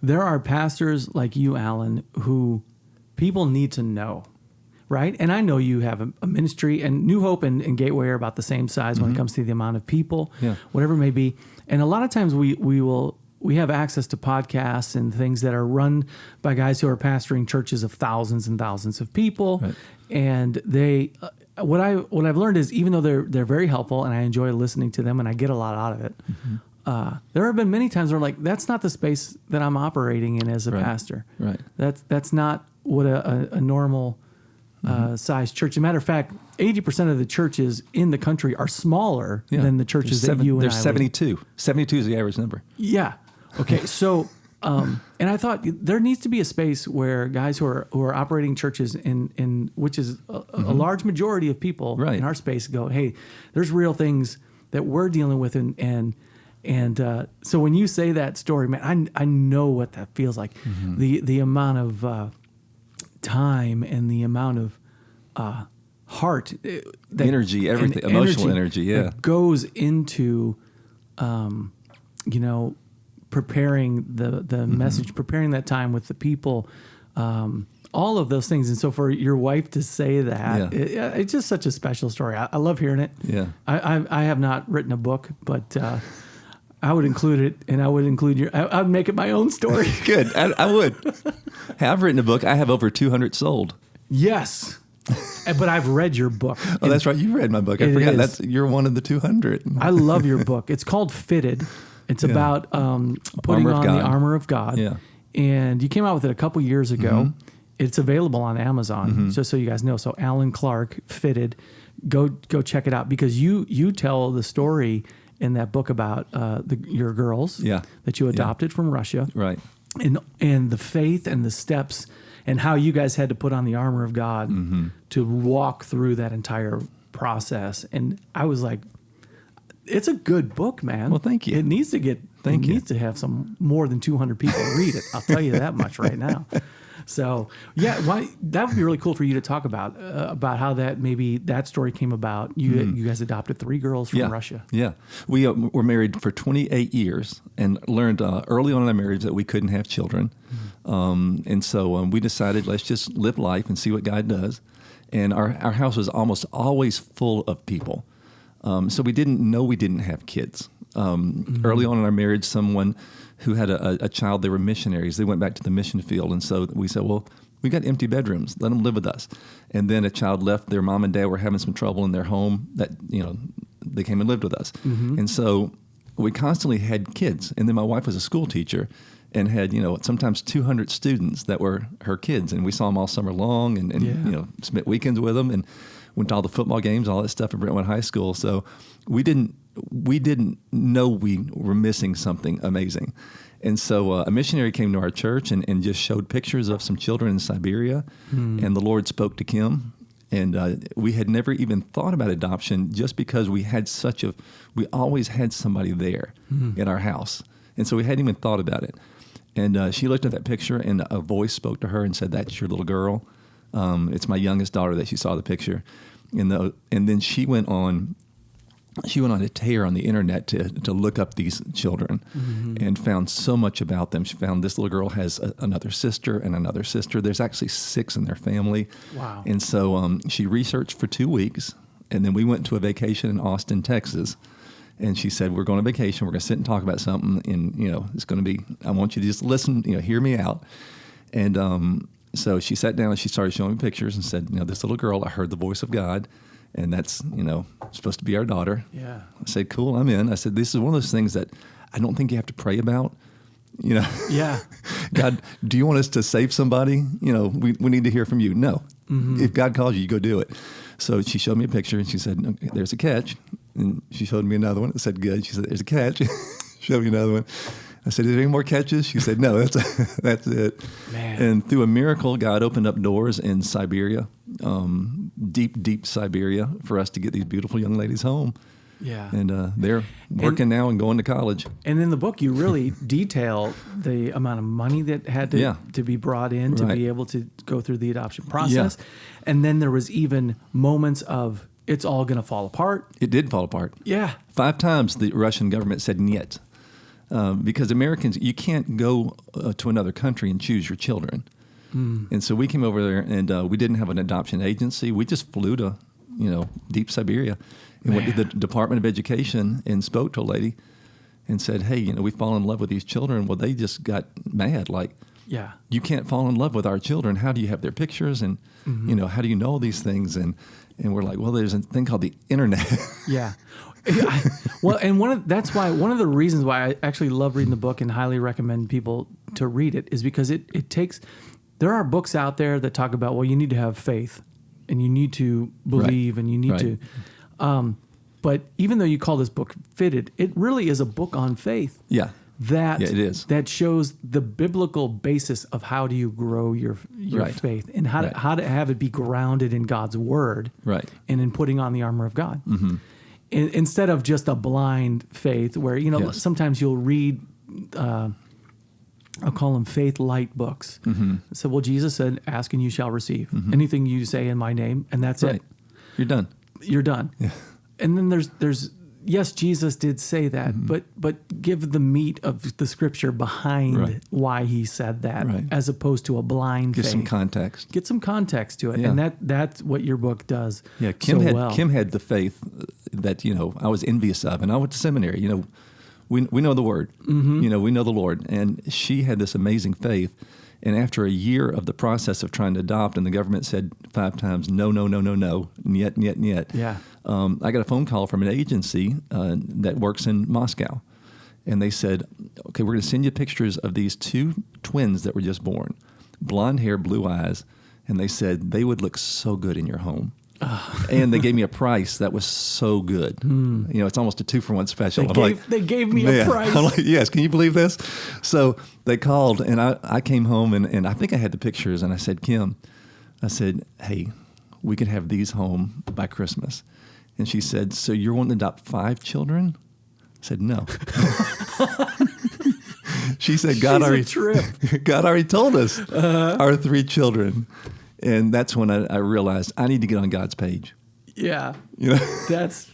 there are pastors like you, Alan, who people need to know, right? And I know you have a ministry, and New Hope and Gateway are about the same size when it comes to the amount of people, whatever it may be. And a lot of times we have access to podcasts and things that are run by guys who are pastoring churches of thousands and thousands of people. Right. And they, what I've learned is, even though they're very helpful and I enjoy listening to them and I get a lot out of it, there have been many times where I'm like, that's not the space that I'm operating in as a pastor. Right. That's not what a normal size church. As a matter of fact, 80% of the churches in the country are smaller than the churches that you and I. There's 72. 72 is the average number. Yeah. Okay. So, and I thought there needs to be a space where guys who are operating churches in which is a large majority of people in our space go, hey, there's real things that we're dealing with, and so when you say that story, man, I know what that feels like. The amount of time and the amount of heart, energy, everything, emotional energy, that goes into, preparing the message, preparing that time with the people, all of those things. And so for your wife to say that, it's just such a special story. I love hearing it. Yeah, I have not written a book, but I would include it, and I would include I would make it my own story. Good, I would. Hey, I've written a book. I have over 200 sold. Yes, but I've read your book. Oh, that's right. You read my book. I forgot. You're one of the 200. I love your book. It's called Fitted. It's about putting on the armor of God. Yeah. And you came out with it a couple years ago. It's available on Amazon, just so you guys know. So Alan Clark, Fitted. Go check it out, because you tell the story in that book about your girls that you adopted from Russia. Right. And the faith and the steps and how you guys had to put on the armor of God to walk through that entire process. And I was like, it's a good book, man. Well, thank you. It needs to have some more than 200 people read it. I'll tell you that much right now. So that would be really cool for you to talk about how that story came about. You guys adopted 3 girls from Russia. Yeah, we were married for 28 years and learned early on in our marriage that we couldn't have children, and so we decided, let's just live life and see what God does. And our house was almost always full of people, so we didn't know we didn't have kids. Early on in our marriage, someone who had a child, they were missionaries. They went back to the mission field. And so we said, well, we got empty bedrooms. Let them live with us. And then a child left. Their mom and dad were having some trouble in their home that, they came and lived with us. And so we constantly had kids. And then my wife was a school teacher and had, sometimes 200 students that were her kids. And we saw them all summer long and spent weekends with them and went to all the football games, all that stuff at Brentwood High School. So we didn't know we were missing something amazing. And so a missionary came to our church and just showed pictures of some children in Siberia, and the Lord spoke to Kim. And we had never even thought about adoption just because we always had somebody there in our house. And so we hadn't even thought about it. And she looked at that picture, and a voice spoke to her and said, "That's your little girl." It's my youngest daughter that she saw the picture. And then she went on a tear on the internet to look up these children and found so much about them. She found this little girl has another sister and another sister. There's actually 6 in their family. Wow. And so she researched for 2 weeks, and then we went to a vacation in Austin, Texas. And she said, "We're going on vacation. We're going to sit and talk about something. And, it's going to be, I want you to just listen, hear me out." And so she sat down and she started showing me pictures and said, "This little girl, I heard the voice of God. And that's, supposed to be our daughter." Yeah. I said, "Cool, I'm in." I said, "This is one of those things that I don't think you have to pray about. Yeah. God, do you want us to save somebody? We need to hear from you." No. If God calls you, you go do it. So she showed me a picture and she said, "Okay, there's a catch." And she showed me another one. I said, "Good." She said, "There's a catch." Showed me another one. I said, "Is there any more catches?" She said, "No, that's it." Man. And through a miracle, God opened up doors in Siberia, deep Siberia, for us to get these beautiful young ladies home. Yeah. And they're working now and going to college. And in the book, you really detail the amount of money that had to be brought in to be able to go through the adoption process. Yeah. And then there was even moments of it's all going to fall apart. It did fall apart. Yeah. 5 times the Russian government said "niet." Because Americans, you can't go to another country and choose your children. And so we came over there, and we didn't have an adoption agency. We just flew to, deep Siberia, and went to the Department of Education and spoke to a lady and said, "Hey, we fall in love with these children." Well, they just got mad, like, Yeah. "You can't fall in love with our children. How do you have their pictures? And, how do you know these things?" And we're like, "Well, there's a thing called the internet." Yeah. Well, and that's why one of the reasons why I actually love reading the book and highly recommend people to read it is because it takes. There are books out there that talk about, well, you need to have faith and you need to believe and you need to. But even though you call this book Fitted, it really is a book on faith. Yeah. That it is. That shows the biblical basis of how do you grow your faith and how to have it be grounded in God's word, right, and in putting on the armor of God, instead of just a blind faith where sometimes you'll read. I'll call them faith light books. So, well, Jesus said, "Ask and you shall receive. Anything you say in my name," and that's it. You're done. You're done. Yeah. And then there's yes, Jesus did say that, but give the meat of the scripture behind why he said that, as opposed to a blind faith. Get some context. Get some context to it, and that's what your book does. Yeah, Kim had the faith that I was envious of, and I went to seminary. We know the word, we know the Lord, and she had this amazing faith. And after a year of the process of trying to adopt, and the government said 5 times, no, niet. Yeah. I got a phone call from an agency that works in Moscow. And they said, "Okay, we're going to send you pictures of these 2 twins that were just born, blonde hair, blue eyes." And they said they would look so good in your home. And they gave me a price that was so good. It's almost a 2-for-1 special. They gave me a price. I'm like, yes, can you believe this? So they called, and I came home, and I think I had the pictures, and I said, "Kim," I said, "Hey, we could have these home by Christmas." And she said, "So you're wanting to adopt 5 children?" I said, "No." She said, God already told us our 3 children. And that's when I realized I need to get on God's page. Yeah. That's,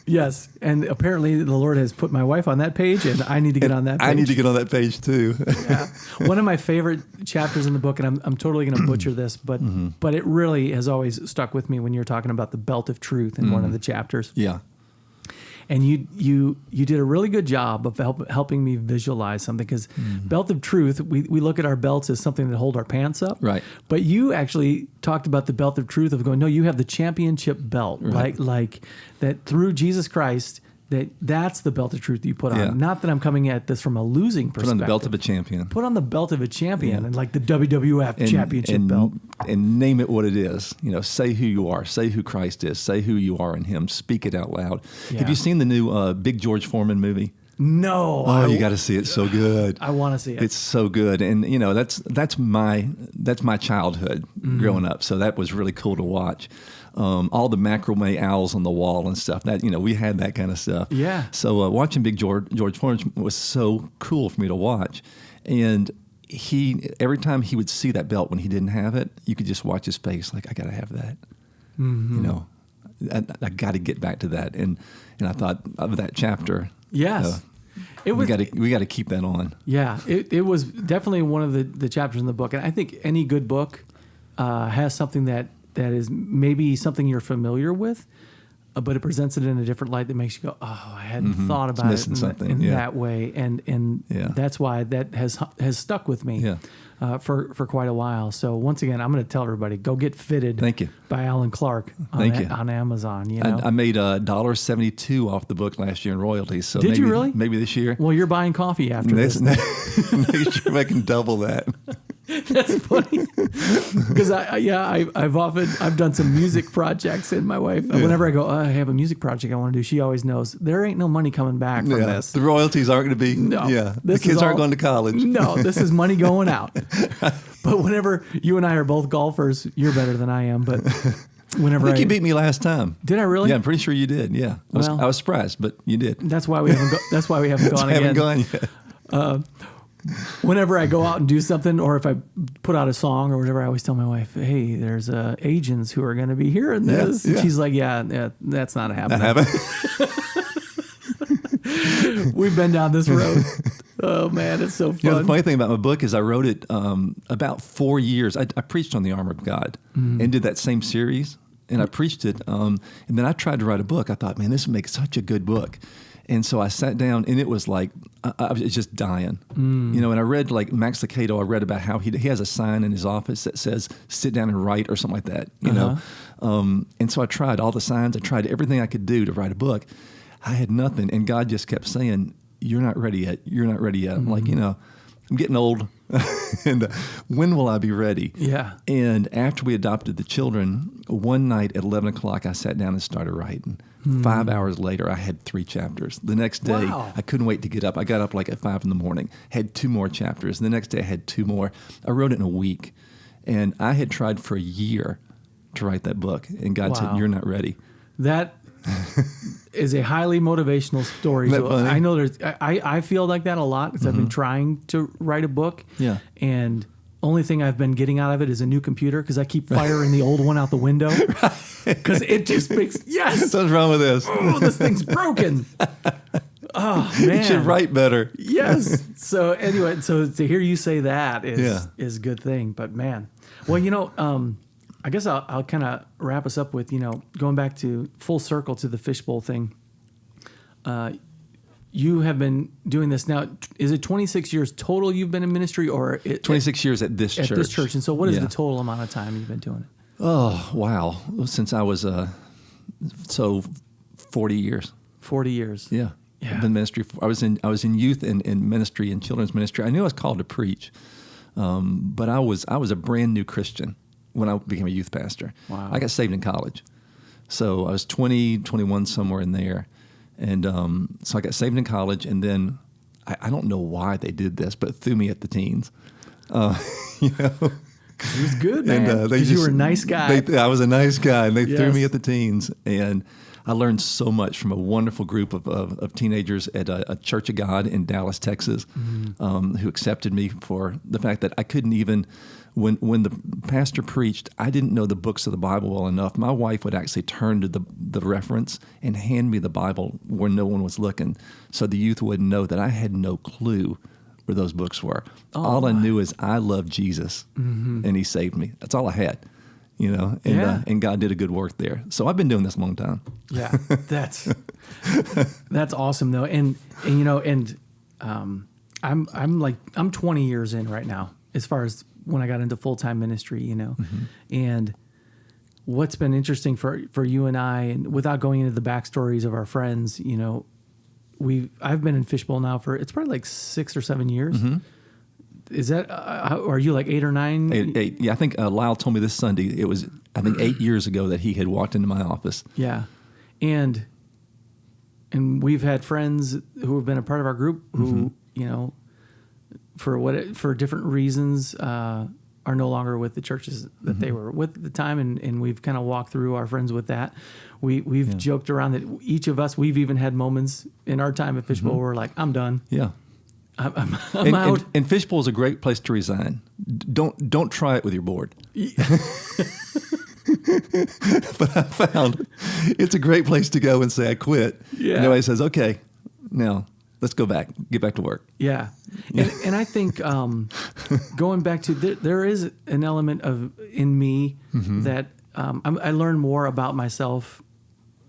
yes. And apparently the Lord has put my wife on that page, and I need to get on that page. I need to get on that page too. Yeah. One of my favorite chapters in the book, and I'm totally going to butcher this, but it really has always stuck with me when you're talking about the belt of truth in one of the chapters. Yeah. And you did a really good job of helping me visualize something, because belt of truth, we look at our belts as something that hold our pants up. Right. But you actually talked about the belt of truth of going, no, you have the championship belt, right? Like that through Jesus Christ, that's the belt of truth you put on. Yeah. Not that I'm coming at this from a losing perspective. Put on the belt of a champion. Put on the belt of a champion, and like the WWF championship belt. And name it what it is. Say who you are. Say who Christ is. Say who you are in him. Speak it out loud. Yeah. Have you seen the new Big George Foreman movie? No. Oh, you got to see it. So good. I want to see it. It's so good. And that's my childhood growing up. So that was really cool to watch. All the macrame owls on the wall and stuff, that, we had that kind of stuff. Yeah. So watching Big George Florence was so cool for me to watch. And every time he would see that belt when he didn't have it, you could just watch his face like, I got to have that. I got to get back to that. And I thought of that chapter. Yes. We got to keep that on. Yeah. It was definitely one of the chapters in the book. And I think any good book has something that is maybe something you're familiar with, but it presents it in a different light that makes you go, oh, I hadn't thought about it in that way. And that's why that has stuck with me for quite a while. So once again, I'm going to tell everybody, go get Fitted Thank you. by Alan Clark on Amazon. I made $1.72 off the book last year in royalties. So Did you really? Maybe this year. Well, you're buying coffee after this. Next year I can double that. That's funny because I've done some music projects, and my wife, whenever I go, I have a music project I want to do, she always knows there ain't no money coming back from this. The royalties aren't going to be. No, the kids aren't going to college. No, this is money going out. But whenever you and I are both golfers, you're better than I am. But whenever I think you beat me last time. Did I really? Yeah, I'm pretty sure you did. Yeah, I was surprised, but you did. That's why we haven't. That's why we haven't gone again. Haven't gone yet. Whenever I go out and do something, or if I put out a song or whatever, I always tell my wife, "Hey, there's agents who are going to be hearing this." Yeah. She's like, "Yeah, that's not happening." We've been down this road. Oh man, it's so fun. The funny thing about my book is I wrote it about 4 years. I preached on the armor of God and did that same series, and I preached it. And then I tried to write a book. I thought, man, this would make such a good book. And so I sat down, and it was like I was just dying, And I read like Max Lucado. I read about how he has a sign in his office that says "Sit down and write" or something like that, you know. And so I tried all the signs. I tried everything I could do to write a book. I had nothing, and God just kept saying, "You're not ready yet. You're not ready yet." I'm like, I'm getting old, and when will I be ready? Yeah. And after we adopted the children, one night at 11 o'clock, I sat down and started writing. 5 hours later, I had 3 chapters. The next day, I couldn't wait to get up. I got up like at 5 in the morning, had 2 more chapters. The next day, I had 2 more. I wrote it in a week. And I had tried for a year to write that book. And God said, "You're not ready." That is a highly motivational story. Isn't that funny? I know I feel like that a lot because I've been trying to write a book. Yeah. And only thing I've been getting out of it is a new computer because I keep firing the old one out the window because it just makes Something's wrong with this. Oh, this thing's broken. Oh man, You should write better. Yes. So anyway, so to hear you say that is a good thing. But man, well, I guess I'll kind of wrap us up with going back to full circle to the Fishbowl thing. You have been doing this now. Is it 26 years total you've been in ministry, or 26 years at this church? At this church, and so what is the total amount of time you've been doing it? Oh wow! Since I was 40 years. 40 years. Yeah. I've been ministry. I was in youth and ministry and children's ministry. I knew I was called to preach, but I was a brand new Christian when I became a youth pastor. Wow. I got saved in college, so I was 20, 21, somewhere in there. And so I got saved in college, and then I don't know why they did this, but threw me at the teens. It was good, man. Because you were a nice guy. I was a nice guy, and they threw me at the teens. And I learned so much from a wonderful group of teenagers at a Church of God in Dallas, Texas, who accepted me for the fact that I couldn't even, when the pastor preached, I didn't know the books of the Bible well enough. My wife would actually turn to the reference and hand me the Bible where no one was looking, so the youth wouldn't know that I had no clue where those books were. All I knew is I loved Jesus, and He saved me. That's all I had. And God did a good work there. So I've been doing this a long time. Yeah, that's awesome though. I'm 20 years in right now as far as when I got into full-time ministry, and what's been interesting for you and I, and without going into the backstories of our friends, I've been in Fishbowl now it's probably like 6 or 7 years. Is that, are you like 8 or 9? 8. Yeah, I think Lyle told me this Sunday, it was, I think 8 years ago that he had walked into my office. Yeah. And we've had friends who have been a part of our group who, for different reasons, are no longer with the churches that they were with at the time, and we've kind of walked through our friends with that. We've joked around that each of us, we've even had moments in our time at Fishbowl where we're like, I'm done. Yeah. I'm out. And Fishbowl is a great place to resign. Don't try it with your board. But I found it's a great place to go and say I quit. Yeah. Nobody says, okay, now let's get back to work. Yeah. And I think going back to there is an element in me that I learn more about myself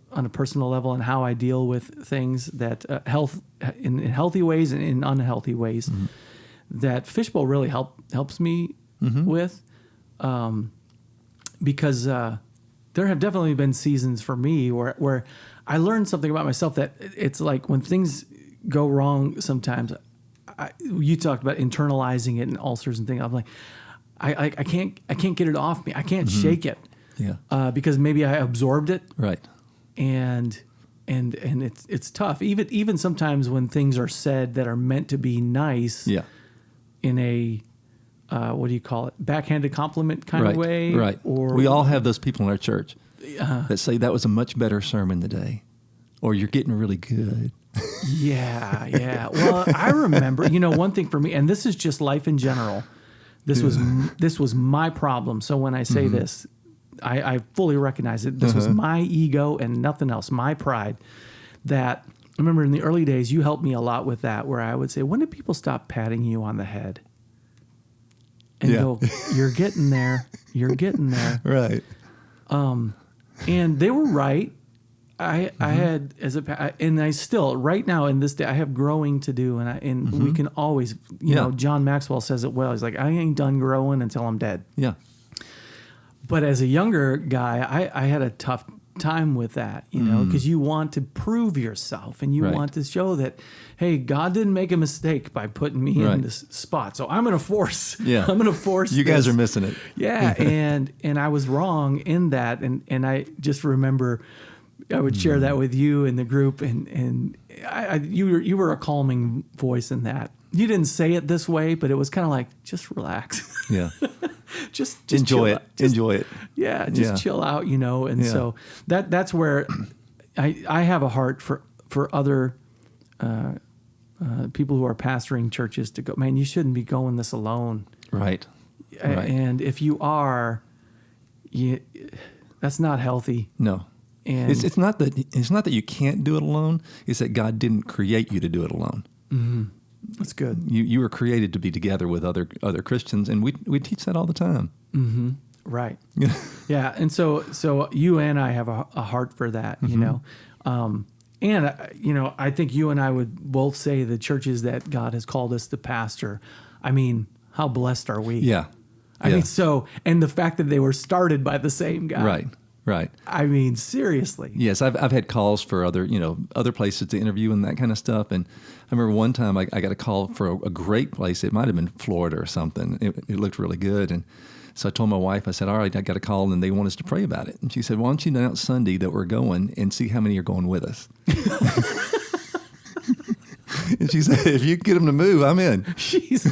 on a personal level and how I deal with things that health in healthy ways and in unhealthy ways that Fishbowl really helps me with, because there have definitely been seasons for me where I learned something about myself that it's like when things go wrong sometimes. You talked about internalizing it and ulcers and things. I'm like, I can't get it off me. I can't shake it. Yeah. Because maybe I absorbed it. Right. And it's tough. Even sometimes when things are said that are meant to be nice. Yeah. In a what do you call it? Backhanded compliment kind of way. Right. Or we all have those people in our church that say that was a much better sermon today, or you're getting really good. Yeah. Well, I remember, one thing for me, and this is just life in general. This was my problem. So when I say this, I fully recognize it. This was my ego and nothing else, my pride. That I remember in the early days, you helped me a lot with that, where I would say, when did people stop patting you on the head? And go, you're getting there. You're getting there. Right. And they were right. I had and I still right now in this day I have growing to do, and we can always John Maxwell says it well. He's like, I ain't done growing until I'm dead. Yeah. But as a younger guy, I had a tough time with that, because you want to prove yourself and you want to show that, hey, God didn't make a mistake by putting me in this spot, so I'm going to force. Yeah. I'm going to force. You guys are missing it. Yeah, and I was wrong in that, and I just remember. I would share that with you in the group, and you were a calming voice in that. You didn't say it this way, but it was kind of like, just relax. Yeah. just enjoy it. Enjoy it. Yeah, just chill out, And so that's where I have a heart for other people who are pastoring churches to go, man, you shouldn't be going this alone. Right. And if you are, that's not healthy. No. And it's not that you can't do it alone. It's that God didn't create you to do it alone. Mm-hmm. That's good. You were created to be together with other Christians, and we teach that all the time. Mm-hmm. Right. Yeah. And so you and I have a heart for that, And I think you and I would both say the churches that God has called us to pastor. I mean, how blessed are we? Yeah. I mean, and the fact that they were started by the same guy. Right. Right. I mean, seriously. Yes, I've had calls for other places to interview and that kind of stuff. And I remember one time I got a call for a great place. It might have been Florida or something. It looked really good. And so I told my wife, I said, all right, I got a call and they want us to pray about it. And she said, why don't you announce Sunday that we're going and see how many are going with us? And she said, if you get them to move, I'm in. She's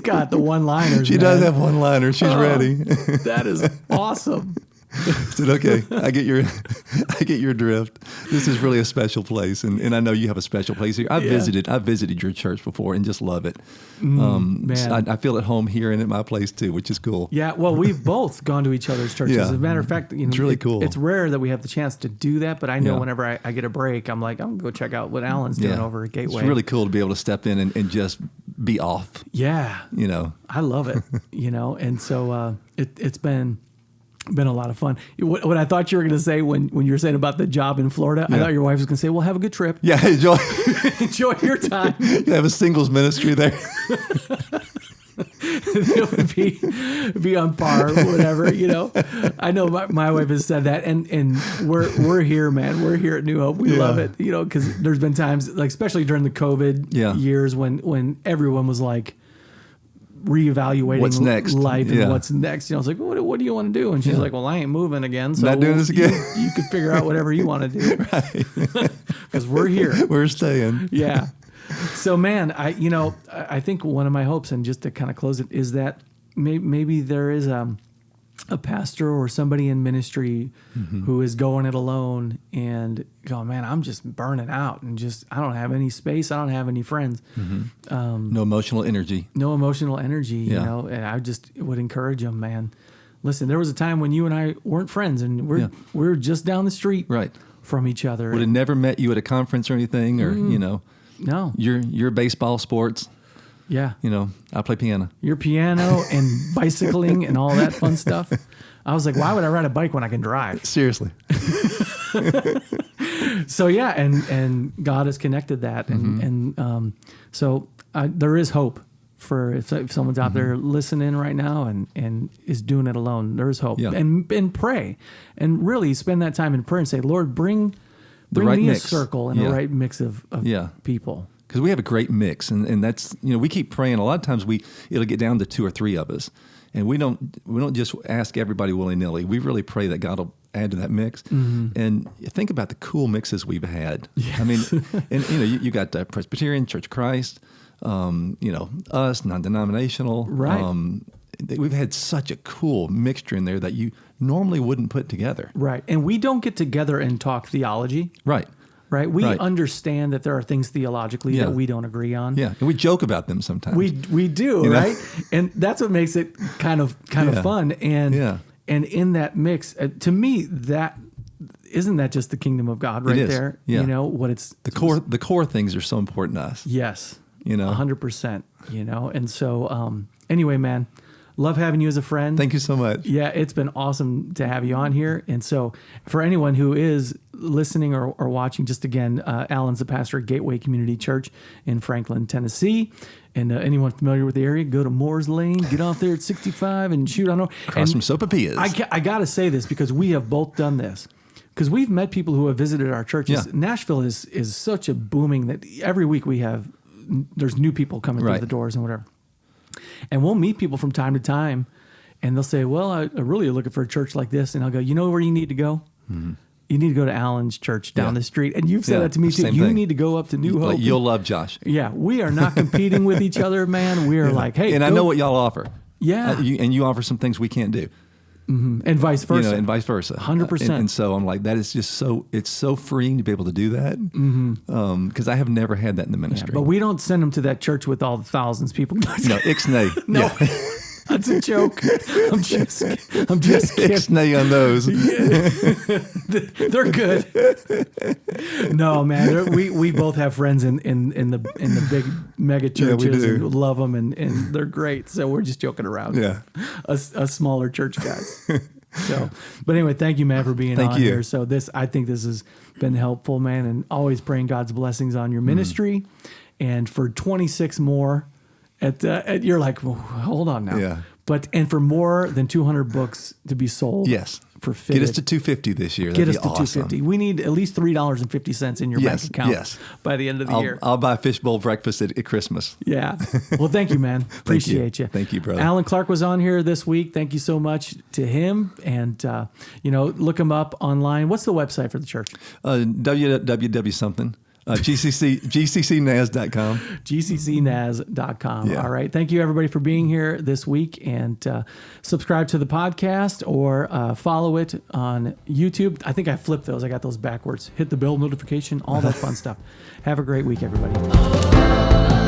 got the one-liners. She does have one-liners. She's ready. That is awesome. I said, okay, I get your drift. This is really a special place, and I know you have a special place here. I've visited your church before and just love it. Man. I feel at home here and at my place too, which is cool. Yeah, well, we've both gone to each other's churches. As a matter of fact, it's really cool. It's rare that we have the chance to do that, but I know whenever I get a break, I'm like, I'm going to go check out what Alan's doing over at Gateway. It's really cool to be able to step in and just be off. Yeah. I love it, and so it's been a lot of fun. What I thought you were going to say when you were saying about the job in Florida, I thought your wife was going to say, well, have a good trip. Yeah, enjoy your time. You have a singles ministry there. It would be on par, whatever, I know my wife has said that, and we're here, man. We're here at New Hope. We love it, because there's been times, like especially during the COVID years when everyone was like reevaluating What's next? life Yeah. and what's next. I was like, what do you want to do? And she's like, well, I ain't moving again. So Not doing this again. You could figure out whatever you want to do. Right. Because we're here. We're staying. Yeah. So, man, I think one of my hopes, and just to kind of close it, is that maybe there is a pastor or somebody in ministry who is going it alone and going, man, I'm just burning out and I don't have any space. I don't have any friends. No emotional energy. No emotional energy, Yeah. and I just would encourage them, man. Listen, there was a time when you and I weren't friends, and we're just down the street Right. from each other. Would have never met you at a conference or anything, or No. your baseball, sports. Yeah. I play piano. Your piano and bicycling and all that fun stuff. I was like, why would I ride a bike when I can drive? Seriously. So yeah, and God has connected that, and so there is hope for if someone's out there listening right now and is doing it alone. There is hope, Yeah. and pray, and really spend that time in prayer and say, Lord, bring right me mix. a circle and Yeah. a right mix of Yeah. people. Because we have a great mix, and that's we keep praying. A lot of times it'll get down to 2 or 3 of us, and we don't just ask everybody willy nilly. We really pray that God will add to that mix. And think about the cool mixes we've had. I mean, and you got Presbyterian, Church of Christ, us, non-denominational. Right. We've had such a cool mixture in there that you normally wouldn't put together. Right, and we don't get together and talk theology. Right. Right, we Right. understand that there are things theologically Yeah. that we don't agree on. Yeah, and we joke about them sometimes. We do, You know? right? And that's what makes it kind of Yeah. fun. And Yeah. and in that mix, to me, that isn't that just the kingdom of God right is. there? Yeah. What it's the core things are so important to us. Yes, 100%. And so anyway, man, love having you as a friend. Thank you so much. Yeah, it's been awesome to have you on here. And so for anyone who is listening or watching, just again, Alan's the pastor at Gateway Community Church in Franklin, Tennessee. And anyone familiar with the area, go to Moore's Lane, get off there at 65 and shoot on over. Across from Sopapias. I got to say this because we have both done this. Because we've met people who have visited our churches. Yeah. Nashville is such a booming that every week there's new people coming through Right. the doors and whatever. And we'll meet people from time to time, and they'll say, well, I really am looking for a church like this. And I'll go, you know where you need to go? You need to go to Alan's church down Yeah. the street. And you've said Yeah, that to me too. same You thing. need to go up to New Hope. You'll love Josh. Yeah, we are not competing with each other, man. We are like, hey. And I know what y'all offer. Yeah. You offer some things we can't do. And vice versa. And vice versa. 100%. And so I'm like, that is just it's so freeing to be able to do that. Because I have never had that in the ministry. But we don't send them to that church with all the thousands of people. No, ixnay. No. Yeah. That's a joke. I'm just kidding. Ixnay on those. They're good. No, man. We both have friends in the big mega churches do. and love them, and they're great. So we're just joking around. Yeah. Us smaller church guys. So, but anyway, thank you, man, for being Thank on you. here. So I think this has been helpful, man, and always praying God's blessings on your ministry, and for 26 more. At you're like, well, hold on now. Yeah. And for more than 200 books to be sold. Yes. For Get Fitted. us to 250 this year. Get That'd us be to awesome. 250. We need at least $3.50 in your bank account yes. by the end of the year. I'll buy a fishbowl breakfast at Christmas. Yeah. Well, thank you, man. Appreciate you. Thank you, brother. Alan Clark was on here this week. Thank you so much to him. And, look him up online. What's the website for the church? www something. GCCNAS.com. GCCNAS.com. Yeah. All right. Thank you, everybody, for being here this week. And subscribe to the podcast or follow it on YouTube. I think I flipped those. I got those backwards. Hit the bell notification, all that fun stuff. Have a great week, everybody.